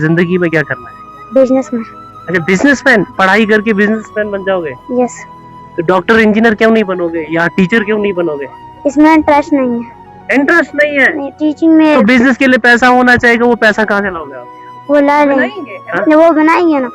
जिंदगी में क्या करना है? बिजनेसमैन। अच्छा, बिजनेसमैन। पढ़ाई करके बिजनेसमैन बन जाओगे? यस। तो डॉक्टर इंजीनियर क्यों नहीं बनोगे या टीचर क्यों नहीं बनोगे? इसमें इंटरेस्ट नहीं है। इंटरेस्ट नहीं है? नहीं, टीचिंग में। तो बिजनेस के लिए पैसा होना चाहिए, वो पैसा कहाँ से लाओगे आप? वो ला लेंगे। हाँ? वो बनाएंगे ना।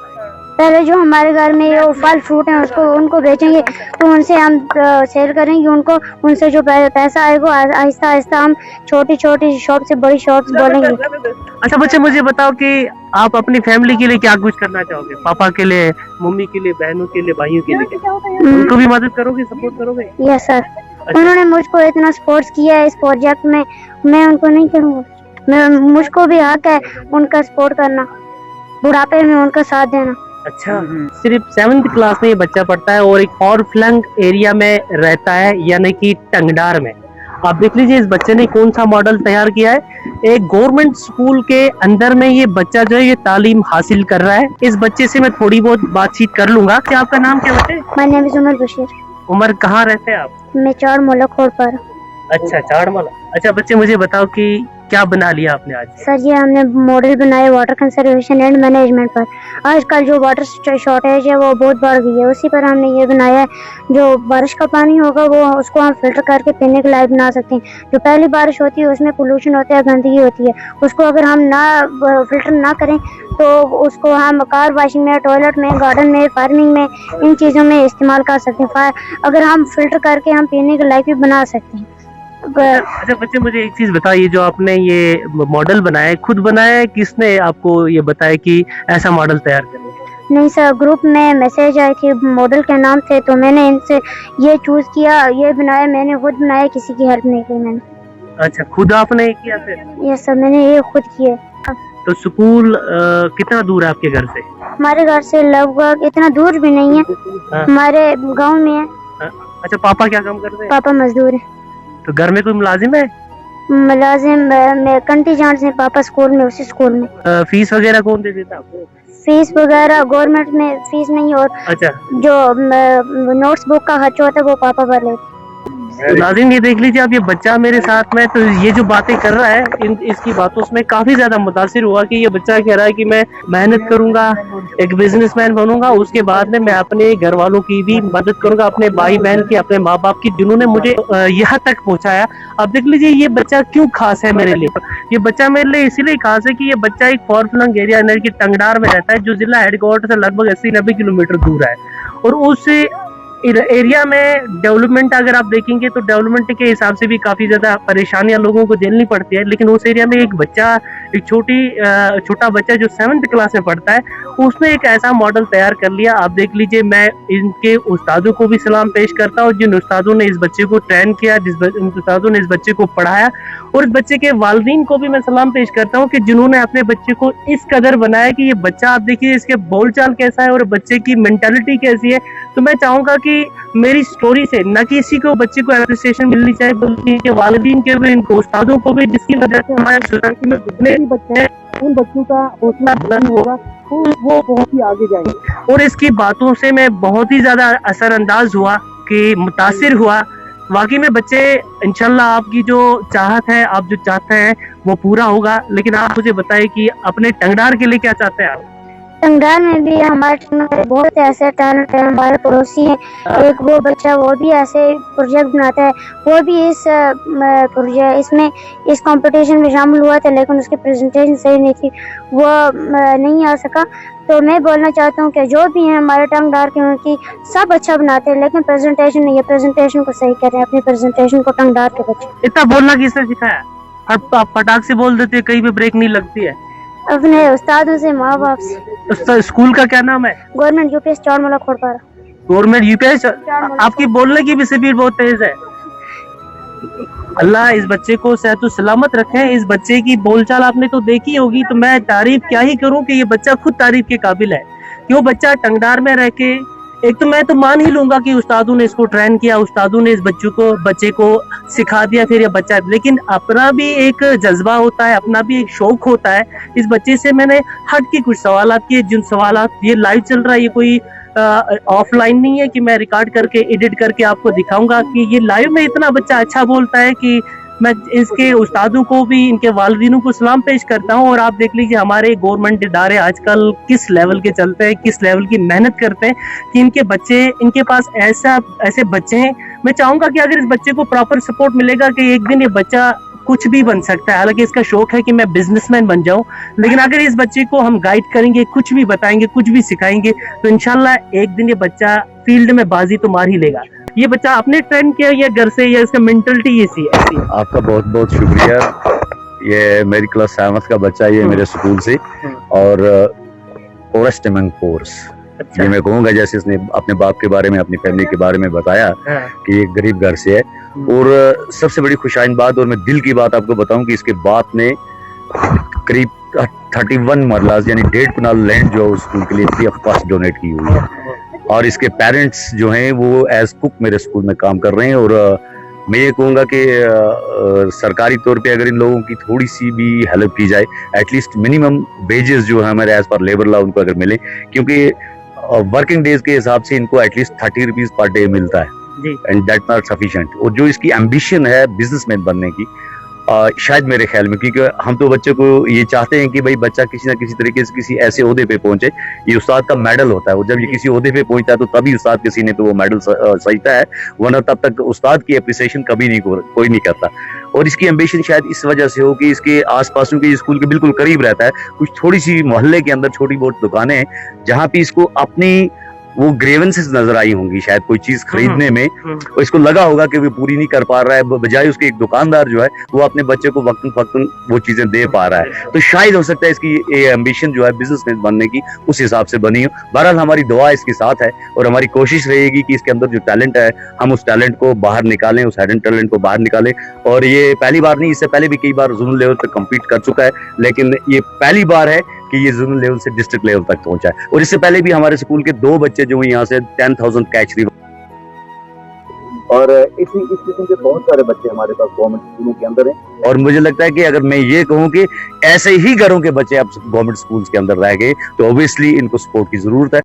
पहले जो हमारे घर में वो फल फ्रूट है उसको उनको बेचेंगे, तो उनसे हम सेल करेंगे उनको। उनसे जो पैसा आएगा आहिस्ता आहिस्ता हम छोटी छोटी शॉप से बड़ी शॉप बोलेंगे। अच्छा बच्चे, मुझे बताओ कि आप अपनी फैमिली के लिए क्या कुछ करना चाहोगे? पापा के लिए, मम्मी के लिए, बहनों के लिए, भाइयों के लिए उनको भी मदद करोगे, सपोर्ट करोगे? Yes sir. उन्होंने मुझको इतना सपोर्ट किया है इस प्रोजेक्ट में, मैं उनको नहीं करूँगा। मुझको भी हक है उनका सपोर्ट करना, बुढ़ापे में उनका साथ देना। अच्छा, सिर्फ 7th क्लास में ये बच्चा पढ़ता है और एक फॉर फ्लंग एरिया में रहता है, यानी कि टंगडार में। आप देख लीजिए इस बच्चे ने कौन सा मॉडल तैयार किया है। एक गवर्नमेंट स्कूल के अंदर में ये बच्चा जो है ये तालीम हासिल कर रहा है। इस बच्चे से मैं थोड़ी बहुत बातचीत कर लूंगा। क्या आपका नाम क्या बच्चे? My name is Umar Bashir. Umar, कहाँ रहते हैं आप? मैं चार मोला खोड़ पर। अच्छा, चाड़माला। अच्छा बच्चे, मुझे बताओ कि क्या बना लिया आपने आज? सर ये हमने मॉडल बनाए वाटर कंजर्वेशन एंड मैनेजमेंट पर। आजकल जो वाटर शॉर्टेज है वो बहुत बढ़ गई है, उसी पर हमने ये बनाया है। जो बारिश का पानी होगा वो उसको हम फिल्टर करके पीने के लायक बना सकते हैं। जो पहली बारिश होती है उसमें पोल्यूशन होता है, गंदगी होती है, उसको अगर हम ना फिल्टर ना करें तो उसको हम कार वॉशिंग में, टॉयलेट में, गार्डन में, फार्मिंग में, इन चीज़ों में इस्तेमाल कर सकते हैं। अगर हम फिल्टर करके हम पीने के लायक भी बना सकते हैं। अच्छा बच्चे, मुझे एक चीज बताइए, जो आपने ये मॉडल बनाया है खुद बनाया है, किसने आपको ये बताया कि ऐसा मॉडल तैयार करें? नहीं सर, ग्रुप में मैसेज आई थी मॉडल के नाम से, तो मैंने इनसे ये चूज किया, ये बनाया, मैंने खुद बनाया, किसी की हेल्प नहीं की मैंने। अच्छा, खुद आपने किया फिर? यस सर, मैंने ये खुद किया। तो स्कूल कितना दूर है आपके घर से? हमारे घर से लगभग इतना दूर भी नहीं है। हाँ। हमारे गांव में है। अच्छा, पापा क्या काम करते हैं? पापा मजदूर है। तो घर में कोई मुलाजिम है? मुलाजिम मैं कंटीजेंट से, पापा स्कूल में, उसी स्कूल में। फीस वगैरह कौन दे देता आपको? फीस वगैरह गवर्नमेंट में फीस नहीं, और अच्छा, जो नोट्स बुक का खर्चा होता है वो पापा भर लेते। नाज़रीन ये देख लीजिए आप, ये बच्चा मेरे साथ में, तो ये जो बातें कर रहा है इसकी बातों से मैं काफी ज्यादा मुतासिर हुआ कि ये बच्चा कह रहा है कि मैं मेहनत करूंगा, एक बिजनेसमैन बनूंगा, उसके बाद में मैं अपने घर वालों की भी मदद करूंगा, अपने भाई बहन की, अपने माँ बाप की, जिन्होंने मुझे यहाँ तक पहुँचाया। अब देख लीजिए ये बच्चा क्यों खास है मेरे लिए। ये बच्चा मेरे लिए इसीलिए खास है कि ये बच्चा एक फॉर फ्लंग एरिया की टंगडार में रहता है, जो जिला हेडक्वार्टर से लगभग 80-90 किलोमीटर दूर है। और उस एरिया में डेवलपमेंट अगर आप देखेंगे तो डेवलपमेंट के हिसाब से भी काफी ज्यादा परेशानियां लोगों को झेलनी पड़ती है, लेकिन उस एरिया में एक बच्चा, एक छोटा बच्चा जो 7th क्लास में पढ़ता है, उसने एक ऐसा मॉडल तैयार कर लिया। आप देख लीजिए, मैं इनके उस्तादों को भी सलाम पेश करता हूँ, जिन उस्तादों ने इस बच्चे को ट्रेन किया, जिन उस्तादों ने इस बच्चे को पढ़ाया, और इस बच्चे के वालिदैन को भी मैं सलाम पेश करता हूँ कि जिन्होंने अपने बच्चे को इस कदर बनाया कि ये बच्चा, आप देखिए इसके बोलचाल कैसा है और बच्चे की मेंटालिटी कैसी है। तो मैं चाहूंगा कि मेरी स्टोरी से न कि इसी को बच्चे को एप्रिसिएशन मिलनी चाहिए, बल्कि इनके वालिदैन के भी, इनको उस्तादों को भी, जिसकी वजह से हमारे सोसाइटी में जितने भी बच्चे हैं उन बच्चों का हौसला बुलंद होगा, तो वो बहुत ही आगे जाएंगे। और इसकी बातों से मैं बहुत ही ज्यादा असरअंदाज हुआ, कि मुतासिर हुआ। वाकई में बच्चे, इंशाल्लाह आपकी जो चाहत है, आप जो चाहते हैं वो पूरा होगा। लेकिन आप मुझे बताइए कि अपने टंगडार के लिए क्या चाहते हैं आप? टंगडार में भी हमारे बहुत ऐसे टैलेंट है, हमारे पड़ोसी हैं, एक वो बच्चा वो भी ऐसे प्रोजेक्ट बनाता है, वो भी इसमें इस कंपटीशन में शामिल हुआ था, लेकिन उसकी प्रेजेंटेशन सही नहीं थी, वो नहीं आ सका। तो मैं बोलना चाहता हूँ कि जो भी हैं हमारे टंगडार के, उनकी सब अच्छा बनाते हैं, लेकिन प्रेजेंटेशन नहीं है, प्रेजेंटेशन को सही करें, अपनी प्रेजेंटेशन को टंगडार के बच्चे। इतना बोलना किसने सिखाया? आप फटाक से बोल देते, कहीं भी ब्रेक नहीं लगती है? अपने उस्तादों से, माँ बाप से। तो स्कूल का क्या नाम है? Government UPS Chadmola Khodpara. Government UPS. आपकी बोलने की भी स्पीड बहुत तेज है। अल्लाह इस बच्चे को सेहत सलामत रखे। इस बच्चे की बोलचाल आपने तो देखी होगी, तो मैं तारीफ क्या ही करूं कि ये बच्चा खुद तारीफ के काबिल है। क्यों बच्चा टंगडार में रह के, एक तो मैं तो मान ही लूंगा कि उस्तादों ने इसको ट्रेन किया, उस्तादों ने इस बच्चे को सिखा दिया, फिर ये बच्चा, लेकिन अपना भी एक जज्बा होता है, अपना भी एक शौक होता है। इस बच्चे से मैंने हट के कुछ सवालात किए, जिन सवालात, ये लाइव चल रहा है, ये कोई ऑफलाइन नहीं है कि मैं रिकॉर्ड करके एडिट करके आपको दिखाऊंगा, कि ये लाइव में इतना बच्चा अच्छा बोलता है कि मैं इसके उस्तादों को भी, इनके वालिदीनों को सलाम पेश करता हूँ। और आप देख लीजिए हमारे गवर्नमेंट इदारे आजकल किस लेवल के चलते हैं, किस लेवल की मेहनत करते हैं कि इनके पास ऐसे बच्चे हैं। मैं चाहूंगा कि अगर इस बच्चे को प्रॉपर सपोर्ट मिलेगा कि एक दिन ये बच्चा कुछ भी बन सकता है। हालांकि इसका शौक है कि मैं बिजनेसमैन बन जाऊं, लेकिन अगर इस बच्चे को हम गाइड करेंगे, कुछ भी बताएंगे, कुछ भी सिखाएंगे, तो इंशाल्लाह एक दिन ये बच्चा फील्ड में बाजी तो मार ही लेगा। ये बच्चा आपने ट्रेन किया या घर से, या इसका मेंटलिटी ऐसी है? आपका बहुत बहुत शुक्रिया। ये मेरी क्लास 7 का बच्चा है, ये मेरे स्कूल से, और पोरेस्ट अमंग पोर्स। ये मैं कहूँगा जैसे इसने अपने बाप के बारे में, अपनी फैमिली के बारे में बताया कि ये गरीब घर से है। और सबसे बड़ी खुशाइन बात, और मैं दिल की बात आपको बताऊं कि इसके बाप ने करीब 31 मरलाज यानी 1.5 कनाल लैंड जो स्कूल के लिए फ्री ऑफ कॉस्ट डोनेट की हुई है। और इसके पेरेंट्स जो हैं वो एज कुक मेरे स्कूल में काम कर रहे हैं। और मैं ये कहूँगा कि सरकारी तौर पे अगर इन लोगों की थोड़ी सी भी हेल्प की जाए, एटलीस्ट मिनिमम वेजेस जो है हमारे एज पर लेबर लॉ उनको अगर मिले, क्योंकि वर्किंग डेज के हिसाब से इनको एटलीस्ट 30 रुपीज पर डे मिलता है, एंड दैट नॉट सफिशिएंट। और जो इसकी एम्बिशन है बिजनेसमैन बनने की, शायद मेरे ख्याल में, क्योंकि हम तो बच्चे को ये चाहते हैं कि भाई बच्चा किसी ना किसी तरीके से किसी ऐसे ओहदे पे पहुंचे। ये उस्ताद का मेडल होता है, और जब ये किसी ओहदे पे पहुंचता है तो तभी उस्ताद के सीने पे वो मेडल सजता है, वरना तब तक उस्ताद की अप्रिसिएशन कभी नहीं कोई नहीं करता। और इसकी एम्बिशन शायद इस वजह से हो कि इसके आसपास के स्कूल के बिल्कुल करीब रहता है, कुछ थोड़ी सी मोहल्ले के अंदर छोटी बहुत दुकानें हैं जहाँ पे इसको अपनी वो ग्रेवेंसेस नजर आई होंगी शायद कोई चीज खरीदने में, और इसको लगा होगा कि वो पूरी नहीं कर पा रहा है, बजाय उसके एक दुकानदार जो है वो अपने बच्चे को वक्तन फक्तन वो चीजें दे पा रहा है। तो शायद हो सकता है इसकी ये एम्बिशन जो है बिजनेसमैन बनने की उस हिसाब से बनी हो। बहरहाल हमारी दुआ इसके साथ है, और हमारी कोशिश रहेगी कि इसके अंदर जो टैलेंट है हम उस टैलेंट को बाहर निकालें, उस हिडन टैलेंट को बाहर निकालें। और ये पहली बार नहीं, इससे पहले भी कई बार जोनल लेवल पर कम्पीट कर चुका है, लेकिन ये पहली बार है कि ये जोनल लेवल से डिस्ट्रिक्ट लेवल तक पहुंचा है। और इससे पहले भी हमारे स्कूल के 2 बच्चे जो यहाँ से 10,000 कैच री, और इसी किस्म के बहुत सारे बच्चे हमारे पास गवर्नमेंट स्कूलों के अंदर हैं। और मुझे लगता है कि अगर मैं ये कहूँ कि ऐसे ही घरों के बच्चे अब गवर्नमेंट स्कूल्स के अंदर रह गए तो ऑब्वियसली इनको सपोर्ट की जरूरत है।